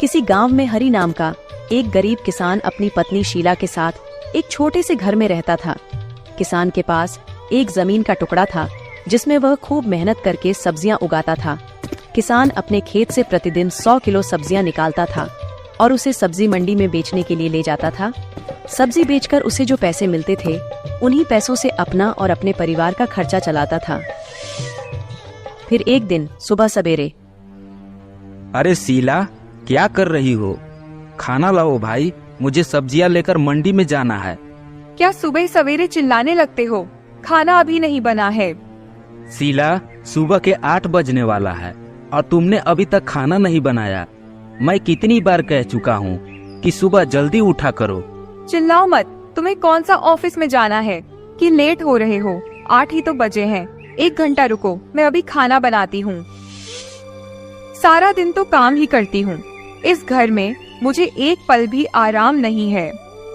किसी गांव में हरि नाम का एक गरीब किसान अपनी पत्नी शीला के साथ एक छोटे से घर में रहता था। किसान के पास एक जमीन का टुकड़ा था जिसमें वह खूब मेहनत करके सब्जियां उगाता था। किसान अपने खेत से प्रतिदिन 100 किलो सब्जियां निकालता था और उसे सब्जी मंडी में बेचने के लिए ले जाता था। सब्जी बेचकर उसे जो पैसे मिलते थे उन्हीं पैसों से अपना और अपने परिवार का खर्चा चलाता था। फिर एक दिन सुबह सवेरे, अरे शीला, क्या कर रही हो? खाना लाओ भाई, मुझे सब्जियां लेकर मंडी में जाना है। क्या सुबह सवेरे चिल्लाने लगते हो? खाना अभी नहीं बना है। शीला, सुबह के 8 बजने वाला है और तुमने अभी तक खाना नहीं बनाया। मैं कितनी बार कह चुका हूँ कि सुबह जल्दी उठा करो। चिल्लाओ मत। तुम्हें कौन सा ऑफिस में जाना है कि लेट हो रहे हो? 8 ही तो बजे हैं। 1 घंटा रुको, मैं अभी खाना बनाती हूँ। सारा दिन तो काम ही करती हूँ। इस घर में मुझे एक पल भी आराम नहीं है।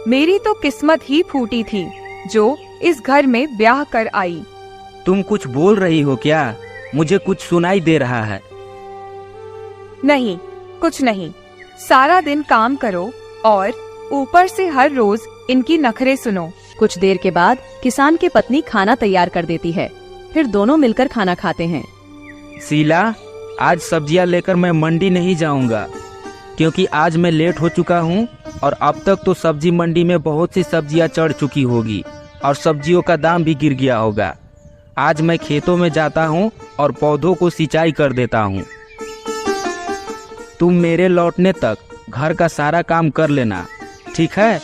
मेरी तो किस्मत ही फूटी थी जो इस घर में ब्याह कर आई। तुम कुछ बोल रही हो क्या? मुझे कुछ सुनाई दे रहा है। नहीं, कुछ नहीं। सारा दिन काम करो और ऊपर से हर रोज इनकी नखरे सुनो। कुछ देर के बाद किसान की पत्नी खाना तैयार कर देती है। फिर दोनों मिलकर खाना खाते हैं। शीला, आज सब्जियां लेकर मैं मंडी नहीं जाऊंगा क्योंकि आज मैं लेट हो चुका हूं और अब तक तो सब्जी मंडी में बहुत सी सब्जियां चढ़ चुकी होगी और सब्जियों का दाम भी गिर गया होगा। आज मैं खेतों में जाता हूं और पौधों को सिंचाई कर देता हूं। तुम मेरे लौटने तक घर का सारा काम कर लेना, ठीक है?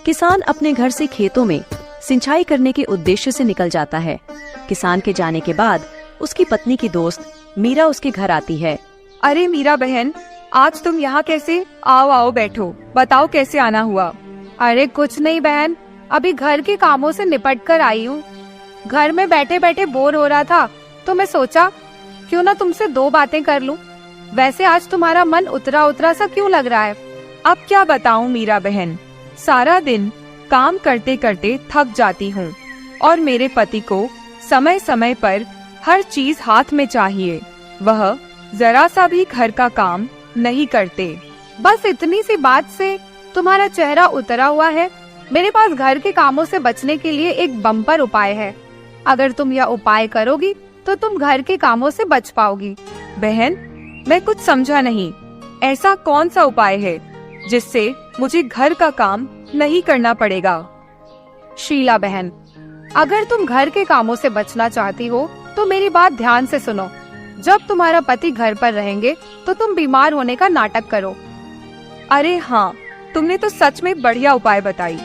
किसान अपने घर से खेतों में सिंचाई करने के उद्देश्य से निकल जाता है। किसान के जाने के बाद उसकी पत्नी की दोस्त मीरा उसके घर आती है। अरे मीरा बहन, आज तुम यहाँ कैसे? आओ आओ बैठो, बताओ कैसे आना हुआ? अरे कुछ नहीं बहन, अभी घर के कामों से निपट कर आई हूँ। घर में बैठे बैठे बोर हो रहा था तो मैं सोचा क्यों ना तुमसे 2 बातें कर लूं। वैसे आज तुम्हारा मन उतरा उतरा सा क्यों लग रहा है? अब क्या बताऊं मीरा बहन, सारा दिन काम करते करते थक जाती हूँ और मेरे पति को समय समय पर हर चीज हाथ में चाहिए। वह जरा सा भी घर का काम नहीं करते। बस इतनी सी बात से तुम्हारा चेहरा उतरा हुआ है। मेरे पास घर के कामों से बचने के लिए एक बम्पर उपाय है। अगर तुम यह उपाय करोगी तो तुम घर के कामों से बच पाओगी। बहन, मैं कुछ समझा नहीं। ऐसा कौन सा उपाय है जिससे मुझे घर का काम नहीं करना पड़ेगा? शीला बहन, अगर तुम घर के कामों से बचना चाहती हो तो मेरी बात ध्यान से सुनो। जब तुम्हारा पति घर पर रहेंगे तो तुम बीमार होने का नाटक करो। अरे हाँ, तुमने तो सच में बढ़िया उपाय बताई।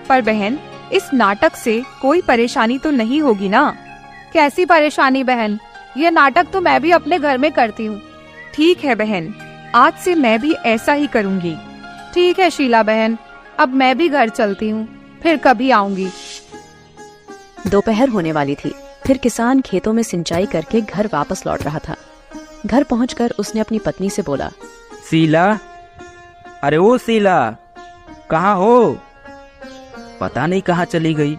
पर बहन, इस नाटक से कोई परेशानी तो नहीं होगी ना? कैसी परेशानी बहन? ये नाटक तो मैं भी अपने घर में करती हूँ। ठीक है बहन, आज से मैं भी ऐसा ही करूँगी। ठीक है शीला बहन, अब मैं भी घर चलती हूँ, फिर कभी आऊंगी। दोपहर होने वाली थी। फिर किसान खेतों में सिंचाई करके घर वापस लौट रहा था। घर पहुंचकर उसने अपनी पत्नी से बोला, शीला, अरे ओ शीला, कहाँ हो? पता नहीं कहाँ चली गई।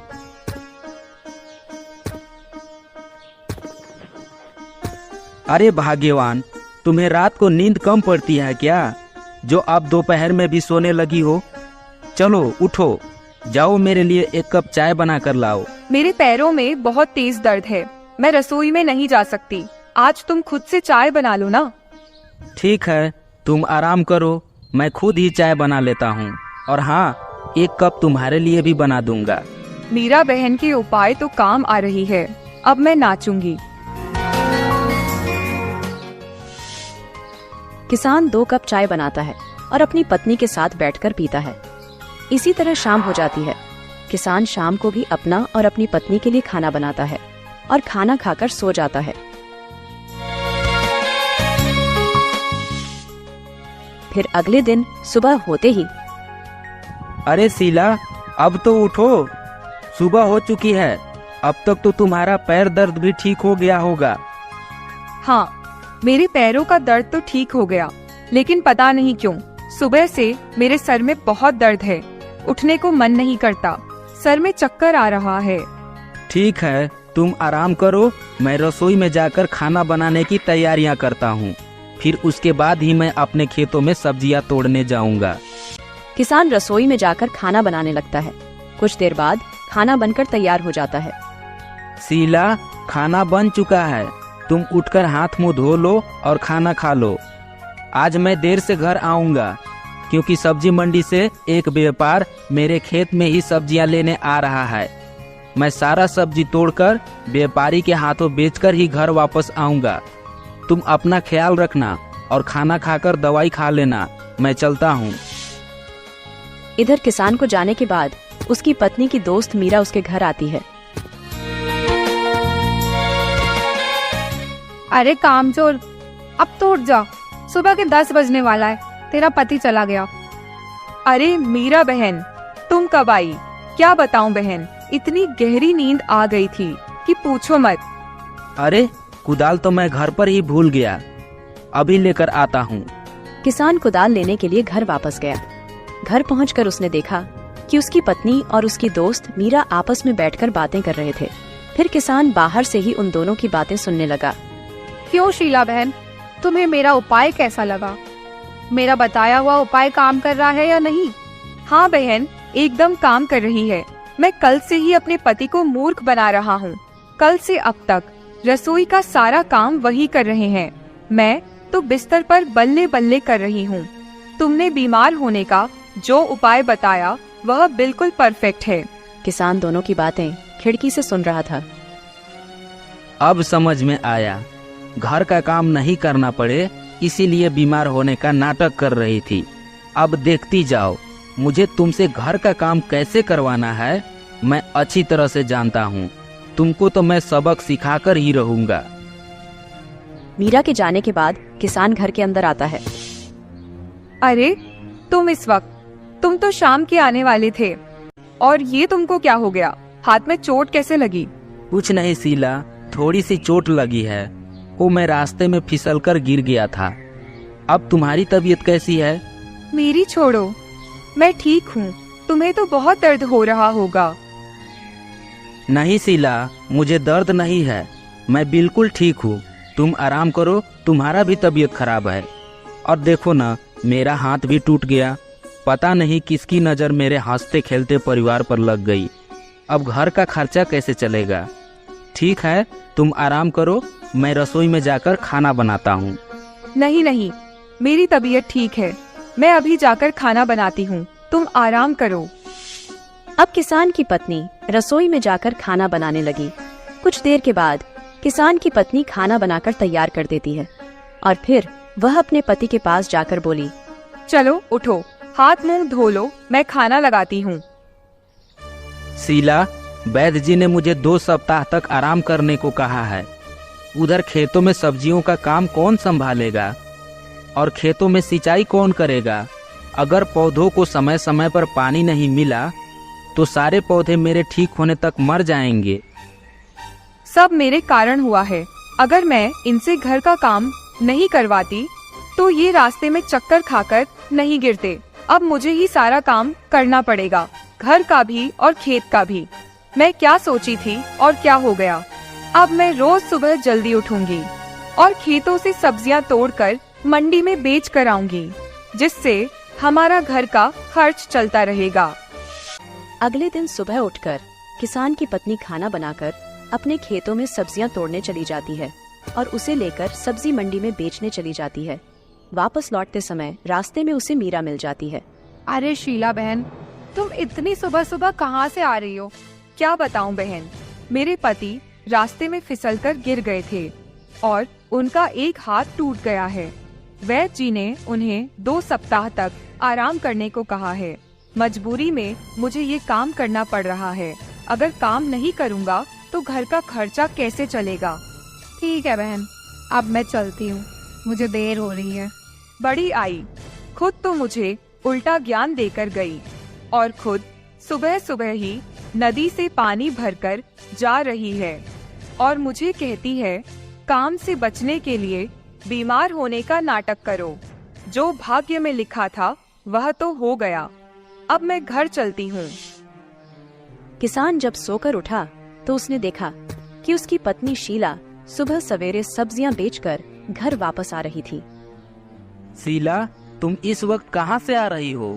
अरे भाग्यवान, तुम्हें रात को नींद कम पड़ती है क्या जो अब दोपहर में भी सोने लगी हो? चलो उठो, जाओ मेरे लिए 1 कप चाय बना कर लाओ। मेरे पैरों में बहुत तेज दर्द है, मैं रसोई में नहीं जा सकती। आज तुम खुद से चाय बना लो ना। ठीक है, तुम आराम करो, मैं खुद ही चाय बना लेता हूँ और हाँ, 1 कप तुम्हारे लिए भी बना दूंगा। मीरा बहन की उपाय तो काम आ रही है। अब मैं नाचूंगी। किसान 2 कप चाय बनाता है और अपनी पत्नी के साथ बैठकर पीता है। इसी तरह शाम हो जाती है। किसान शाम को भी अपना और अपनी पत्नी के लिए खाना बनाता है और खाना खाकर सो जाता है। फिर अगले दिन सुबह होते ही, अरे शीला, अब तो उठो, सुबह हो चुकी है। अब तक तो तुम्हारा पैर दर्द भी ठीक हो गया होगा। हाँ, मेरे पैरों का दर्द तो ठीक हो गया, लेकिन पता नहीं क्यों सुबह से मेरे सर में बहुत दर्द है। उठने को मन नहीं करता, सर में चक्कर आ रहा है। ठीक है, तुम आराम करो, मैं रसोई में जाकर खाना बनाने की तैयारियां करता हूँ। फिर उसके बाद ही मैं अपने खेतों में सब्जियां तोड़ने जाऊंगा। किसान रसोई में जाकर खाना बनाने लगता है। कुछ देर बाद खाना बनकर तैयार हो जाता है। शीला, खाना बन चुका है, तुम उठकर हाथ मुंह धो लो और खाना खा लो। आज मैं देर से घर आऊंगा क्योंकि सब्जी मंडी से एक व्यापार मेरे खेत में ही सब्जियां लेने आ रहा है। मैं सारा सब्जी तोड़कर व्यापारी के हाथों बेचकर ही घर वापस आऊंगा। तुम अपना ख्याल रखना और खाना खाकर दवाई खा लेना। मैं चलता हूँ। इधर किसान को जाने के बाद उसकी पत्नी की दोस्त मीरा उसके घर आती है। अरे कामचोर, अब तो उठ जा, सुबह के 10 बजने वाला है, तेरा पति चला गया। अरे मीरा बहन, तुम कब आई? क्या बताऊं बहन, इतनी गहरी नींद आ गई थी कि पूछो मत। अरे कुदाल तो मैं घर पर ही भूल गया, अभी लेकर आता हूँ। किसान कुदाल लेने के लिए घर वापस गया। घर पहुंचकर उसने देखा कि उसकी पत्नी और उसकी दोस्त मीरा आपस में बैठकर बातें कर रहे थे। फिर किसान बाहर से ही उन दोनों की बातें सुनने लगा। क्यों शीला बहन, तुम्हें मेरा उपाय कैसा लगा? मेरा बताया हुआ उपाय काम कर रहा है या नहीं? हाँ बहन, एकदम काम कर रही है। मैं कल से ही अपने पति को मूर्ख बना रहा हूँ। कल से अब तक रसोई का सारा काम वही कर रहे हैं, मैं तो बिस्तर पर बल्ले बल्ले कर रही हूँ। तुमने बीमार होने का जो उपाय बताया वह बिल्कुल परफेक्ट है। किसान दोनों की बातें खिड़की से सुन रहा था। अब समझ में आया, घर का काम नहीं करना पड़े इसीलिए बीमार होने का नाटक कर रही थी। अब देखती जाओ, मुझे तुमसे घर का काम कैसे करवाना है मैं अच्छी तरह से जानता हूँ। तुमको तो मैं सबक सिखाकर ही रहूंगा। मीरा के जाने के बाद किसान घर के अंदर आता है। अरे तुम इस वक्त, तुम तो शाम के आने वाले थे, और ये तुमको क्या हो गया? हाथ में चोट कैसे लगी? कुछ नहीं शीला, थोड़ी सी चोट लगी है, वो मैं रास्ते में फिसलकर गिर गया था। अब तुम्हारी तबीयत कैसी है? मेरी छोड़ो, मैं ठीक हूँ। तुम्हें तो बहुत दर्द हो रहा होगा। नहीं शीला, मुझे दर्द नहीं है, मैं बिल्कुल ठीक हूँ। तुम आराम करो, तुम्हारा भी तबीयत खराब है। और देखो ना, मेरा हाथ भी टूट गया। पता नहीं किसकी नज़र मेरे हंसते खेलते परिवार पर लग गई। अब घर का खर्चा कैसे चलेगा? ठीक है, तुम आराम करो, मैं रसोई में जाकर खाना बनाता हूँ। नहीं नहीं, मेरी तबीयत ठीक है, मैं अभी जाकर खाना बनाती हूँ, तुम आराम करो। अब किसान की पत्नी रसोई में जाकर खाना बनाने लगी। कुछ देर के बाद किसान की पत्नी खाना बनाकर तैयार कर देती है और फिर वह अपने पति के पास जाकर बोली, चलो उठो, हाथ मुंह धो लो, मैं खाना लगाती हूँ। शीला, वैद्य जी ने मुझे 2 सप्ताह तक आराम करने को कहा है। उधर खेतों में सब्जियों का काम कौन संभालेगा और खेतों में सिंचाई कौन करेगा? अगर पौधों को समय समय पर पानी नहीं मिला तो सारे पौधे मेरे ठीक होने तक मर जाएंगे। सब मेरे कारण हुआ है। अगर मैं इनसे घर का काम नहीं करवाती तो ये रास्ते में चक्कर खाकर नहीं गिरते। अब मुझे ही सारा काम करना पड़ेगा, घर का भी और खेत का भी। मैं क्या सोची थी और क्या हो गया। अब मैं रोज सुबह जल्दी उठूंगी और खेतों से सब्जियां तोड़कर मंडी में बेच कर आऊंगी, जिससे हमारा घर का खर्च चलता रहेगा। अगले दिन सुबह उठकर किसान की पत्नी खाना बनाकर अपने खेतों में सब्जियां तोड़ने चली जाती है और उसे लेकर सब्जी मंडी में बेचने चली जाती है। वापस लौटते समय रास्ते में उसे मीरा मिल जाती है। अरे शीला बहन, तुम इतनी सुबह सुबह कहाँ से आ रही हो? क्या बताऊं बहन, मेरे पति रास्ते में फिसलकर गिर गए थे और उनका एक हाथ टूट गया है। वैद्य जी ने उन्हें 2 सप्ताह तक आराम करने को कहा है। मजबूरी में मुझे ये काम करना पड़ रहा है। अगर काम नहीं करूँगा तो घर का खर्चा कैसे चलेगा? ठीक है बहन, अब मैं चलती हूँ, मुझे देर हो रही है। बड़ी आई, खुद तो मुझे उल्टा ज्ञान देकर गई और खुद सुबह सुबह ही नदी से पानी भरकर जा रही है और मुझे कहती है काम से बचने के लिए बीमार होने का नाटक करो। जो भाग्य में लिखा था वह तो हो गया, अब मैं घर चलती हूँ। किसान जब सोकर उठा तो उसने देखा कि उसकी पत्नी शीला सुबह सवेरे सब्जियां बेचकर घर वापस आ रही थी। शीला, तुम इस वक्त कहाँ से आ रही हो?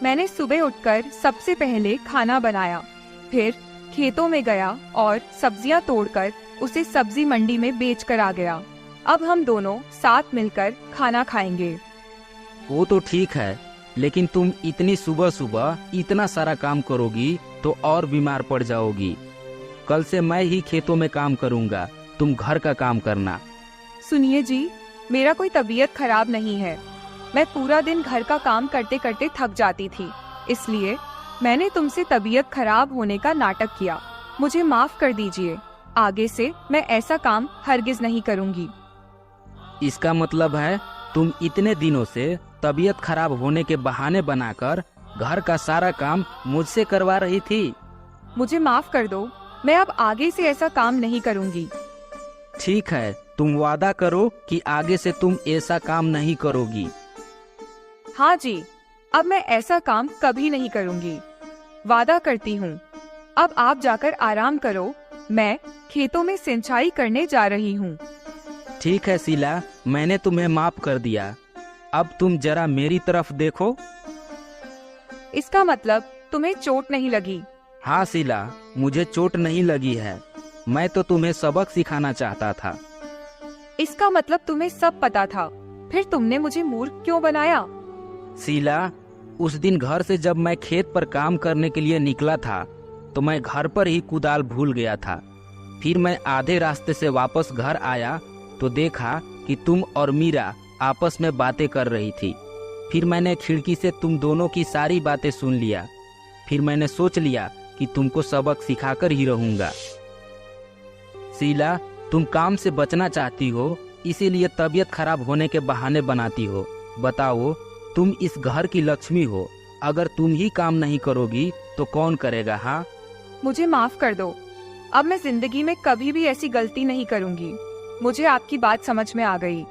मैंने सुबह उठकर सबसे पहले खाना बनाया, फिर खेतों में गया और सब्जियां तोड़कर उसे सब्जी मंडी में बेच कर आ गया। अब हम दोनों साथ मिलकर खाना खाएंगे। वो तो ठीक है, लेकिन तुम इतनी सुबह सुबह इतना सारा काम करोगी तो और बीमार पड़ जाओगी। कल से मैं ही खेतों में काम करूँगा, तुम घर का काम करना। सुनिए जी, मेरा कोई तबीयत खराब नहीं है। मैं पूरा दिन घर का काम करते करते थक जाती थी, इसलिए मैंने तुमसे तबीयत खराब होने का नाटक किया। मुझे माफ कर दीजिए। आगे से मैं ऐसा काम हरगिज नहीं करूंगी। इसका मतलब है तुम इतने दिनों से तबीयत खराब होने के बहाने बनाकर घर का सारा काम मुझसे करवा रही थी। मुझे माफ कर दो, मैं अब आगे से ऐसा काम नहीं करूंगी। ठीक है, तुम वादा करो कि आगे से तुम ऐसा काम नहीं करोगी। हाँ जी, अब मैं ऐसा काम कभी नहीं करूंगी, वादा करती हूँ। अब आप जाकर आराम करो, मैं खेतों में सिंचाई करने जा रही हूँ। ठीक है शीला, मैंने तुम्हें माफ कर दिया। अब तुम जरा मेरी तरफ देखो। इसका मतलब तुम्हें चोट नहीं लगी? हाँ शीला, मुझे चोट नहीं लगी है। मैं तो तुम्हें सबक सिखाना चाहता था। इसका मतलब तुम्हें सब पता था, फिर तुमने मुझे मूर्ख क्यों बनाया? शीला, उस दिन घर से जब मैं खेत पर काम करने के लिए निकला था तो मैं घर पर ही कुदाल भूल गया था। फिर मैं आधे रास्ते से वापस घर आया तो देखा कि तुम और मीरा आपस में बातें कर रही थी। फिर मैंने खिड़की से तुम दोनों की सारी बातें सुन लिया। फिर मैंने सोच लिया कि तुमको सबक सिखाकर ही रहूंगा। शीला, तुम काम से बचना चाहती हो, इसीलिए तबीयत खराब होने के बहाने बनाती हो। बताओ, तुम इस घर की लक्ष्मी हो, अगर तुम ही काम नहीं करोगी तो कौन करेगा? हाँ, मुझे माफ कर दो। अब मैं जिंदगी में कभी भी ऐसी गलती नहीं करूंगी। मुझे आपकी बात समझ में आ गई।